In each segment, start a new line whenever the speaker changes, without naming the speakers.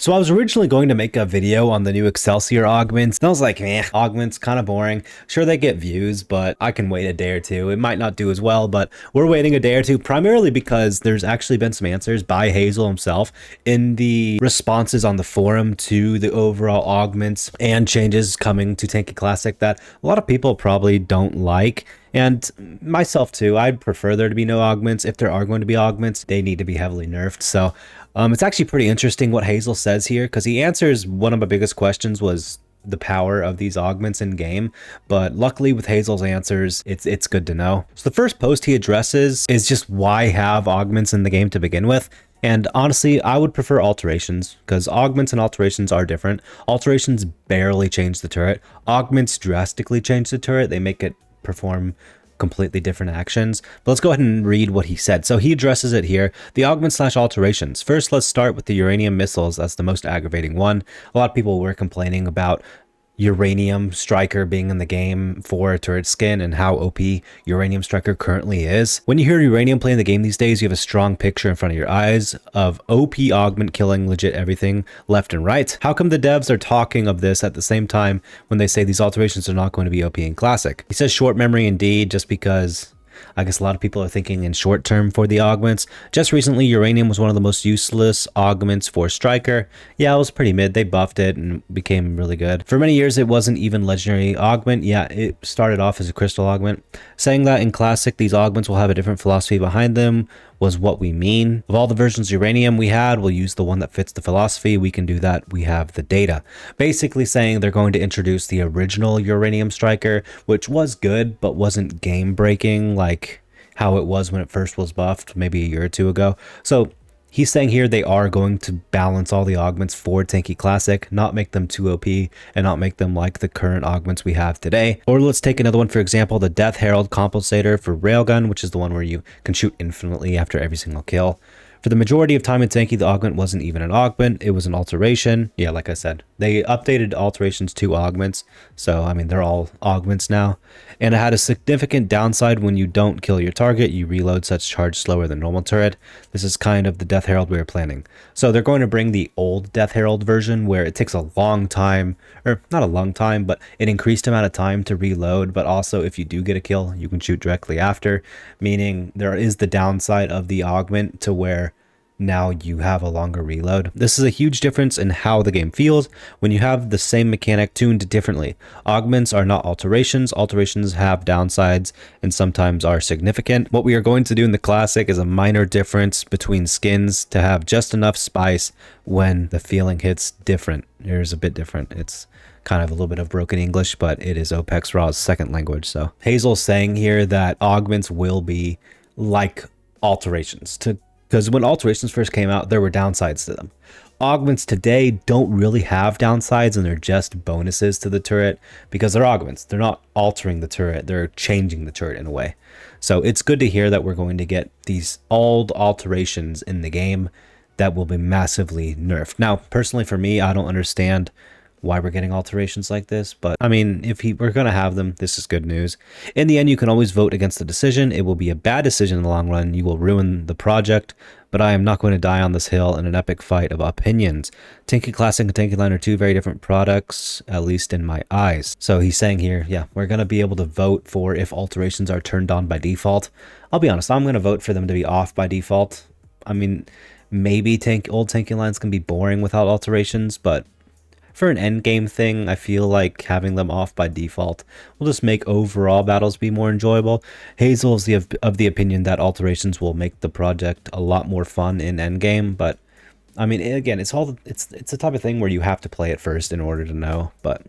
So I was originally going to make a video on the new Excelsior augments, and I was like, augments, kind of boring. Sure, they get views, but I can wait a day or two. It might not do as well, but we're waiting a day or two, primarily because there's actually been some answers by Hazel himself in the responses on the forum to the overall augments and changes coming to Tanki Classic that a lot of people probably don't like. And myself too, I'd prefer there to be no augments. If there are going to be augments, they need to be heavily nerfed. So it's actually pretty interesting what Hazel says here, because he answers one of my biggest questions was the power of these augments in game, but luckily with Hazel's answers, it's good to know. So the first post he addresses is just why have augments in the game to begin with. And honestly, I would prefer alterations, because augments and alterations are different. Alterations barely change the turret. Augments drastically change the turret. They make it perform completely different actions. But let's go ahead and read what he said. So he addresses it here. The augments / alterations. First, let's start with the uranium missiles. That's the most aggravating one. A lot of people were complaining about Uranium Striker being in the game for turret skin and how OP Uranium Striker currently is. When you hear Uranium play in the game these days, you have a strong picture in front of your eyes of OP augment killing legit everything left and right. How come the devs are talking of this at the same time when they say these alterations are not going to be OP in Classic? He says short memory indeed, just because I guess a lot of people are thinking in short term for the augments. Just recently, Uranium was one of the most useless augments for Striker. Yeah, it was pretty mid. They buffed it and became really good. For many years, it wasn't even legendary augment. Yeah, it started off as a crystal augment. Saying that in Classic, these augments will have a different philosophy behind them was what we mean. Of all the versions of Uranium we had, we'll use the one that fits the philosophy. We can do that. We have the data. Basically saying they're going to introduce the original Uranium Striker, which was good, but wasn't game breaking like how it was when it first was buffed maybe a year or two ago. So he's saying here they are going to balance all the augments for Tanki Classic, not make them too OP and not make them like the current augments we have today. Or let's take another one, for example, the Death Herald Compensator for Railgun, which is the one where you can shoot infinitely after every single kill. For the majority of time in Tanki, the augment wasn't even an augment, it was an alteration. Yeah, like I said, they updated alterations to augments, so I mean, they're all augments now. And it had a significant downside: when you don't kill your target, you reload such charge slower than normal turret. This is kind of the Death Herald we were planning. So they're going to bring the old Death Herald version where it takes a long time, or not a long time, but an increased amount of time to reload, but also if you do get a kill, you can shoot directly after, meaning there is the downside of the augment to where now you have a longer reload. This is a huge difference in how the game feels when you have the same mechanic tuned differently. Augments are not alterations. Alterations have downsides and sometimes are significant. What we are going to do in the Classic is a minor difference between skins to have just enough spice when the feeling hits different. Here's a bit different. It's kind of a little bit of broken English, but it is OPEX Raw's second language. So Hazel's saying here that augments will be like alterations, because when alterations first came out, there were downsides to them. Augments today don't really have downsides, and they're just bonuses to the turret because they're augments. They're not altering the turret, they're changing the turret in a way. So it's good to hear that we're going to get these old alterations in the game that will be massively nerfed. Now, personally for me, I don't understand why we're getting alterations like this, but I mean, if we're going to have them, this is good news. In the end, you can always vote against the decision. It will be a bad decision in the long run. You will ruin the project, but I am not going to die on this hill in an epic fight of opinions. Tanki Classic and Tanki Online are two very different products, at least in my eyes. So he's saying here, yeah, we're going to be able to vote for if alterations are turned on by default. I'll be honest, I'm going to vote for them to be off by default. I mean, maybe old Tanki Onlines can be boring without alterations, but for an end game thing, I feel like having them off by default will just make overall battles be more enjoyable. Hazel is of the opinion that alterations will make the project a lot more fun in end game, but I mean, again, it's the type of thing where you have to play it first in order to know, but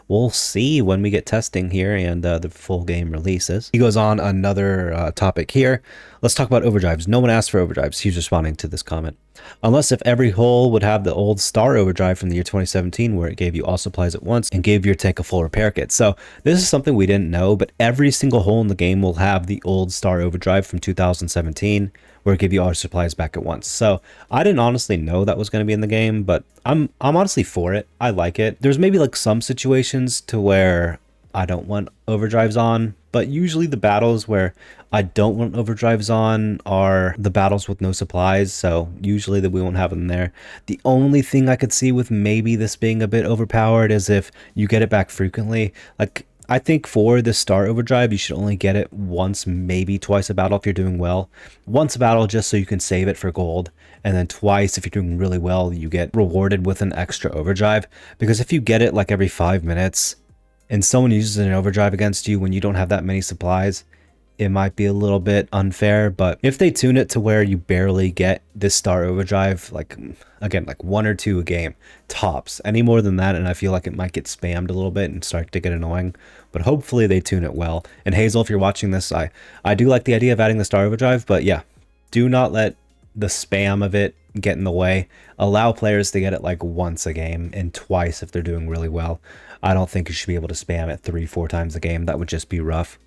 we'll see when we get testing here and the full game releases. He goes on another topic here. Let's talk about overdrives. No one asked for overdrives. He's responding to this comment. Unless if every hull would have the old star overdrive from the year 2017 where it gave you all supplies at once and gave your tank a full repair kit. So this is something we didn't know, but every single hull in the game will have the old star overdrive from 2017 where it gave you all your supplies back at once. So I didn't honestly know that was going to be in the game, but I'm honestly for it. I like it. There's maybe like some situations to where I don't want overdrives on, but usually the battles where I don't want overdrives on are the battles with no supplies, so usually that we won't have them there. The only thing I could see with maybe this being a bit overpowered is if you get it back frequently. Like, I think for the star overdrive, you should only get it once, maybe twice a battle if you're doing well. Once a battle just so you can save it for gold, and then twice if you're doing really well, you get rewarded with an extra overdrive. Because if you get it like every 5 minutes, and someone uses an overdrive against you when you don't have that many supplies, it might be a little bit unfair. But if they tune it to where you barely get this star overdrive, like again, like 1 or 2 a game tops, any more than that, and I feel like it might get spammed a little bit and start to get annoying. But hopefully they tune it well. And Hazel, if you're watching this, I do like the idea of adding the star overdrive, but yeah, do not let the spam of it get in the way. Allow players to get it like once a game and twice if they're doing really well. I don't think you should be able to spam it 3-4 times a game. That would just be rough.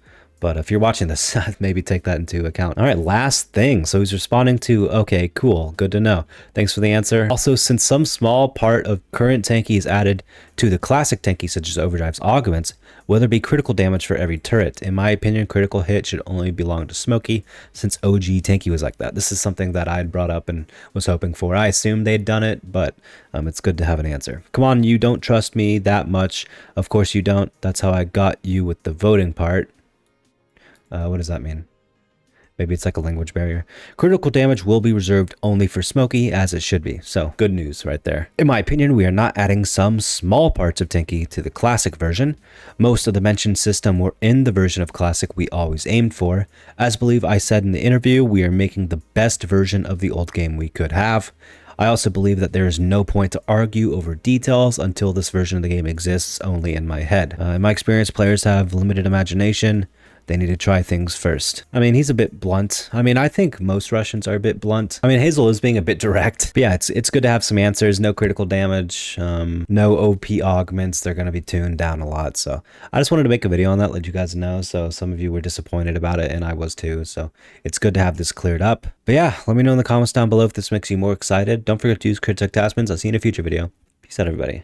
But if you're watching this, maybe take that into account. All right, last thing. So he's responding to, okay, cool, good to know. Thanks for the answer. Also, since some small part of current Tanki is added to the classic Tanki, such as Overdrives, Augments, will there be critical damage for every turret? In my opinion, critical hit should only belong to Smokey, since OG Tanki was like that. This is something that I had brought up and was hoping for. I assumed they'd done it, but it's good to have an answer. Come on, you don't trust me that much. Of course you don't. That's how I got you with the voting part. What does that mean? Maybe it's like a language barrier. Critical damage will be reserved only for Smokey, as it should be. So, good news right there. In my opinion, we are not adding some small parts of Tanki to the classic version. Most of the mentioned system were in the version of classic we always aimed for. As I believe I said in the interview, we are making the best version of the old game we could have. I also believe that there is no point to argue over details until this version of the game exists only in my head. In my experience, players have limited imagination. They need to try things first. I mean, he's a bit blunt. I mean, I think most Russians are a bit blunt. I mean, Hazel is being a bit direct. But yeah, it's good to have some answers. No critical damage, no OP augments. They're going to be tuned down a lot. So I just wanted to make a video on that, let you guys know. So some of you were disappointed about it, and I was too. So it's good to have this cleared up. But yeah, let me know in the comments down below if this makes you more excited. Don't forget to use code Taspens. I'll see you in a future video. Peace out, everybody.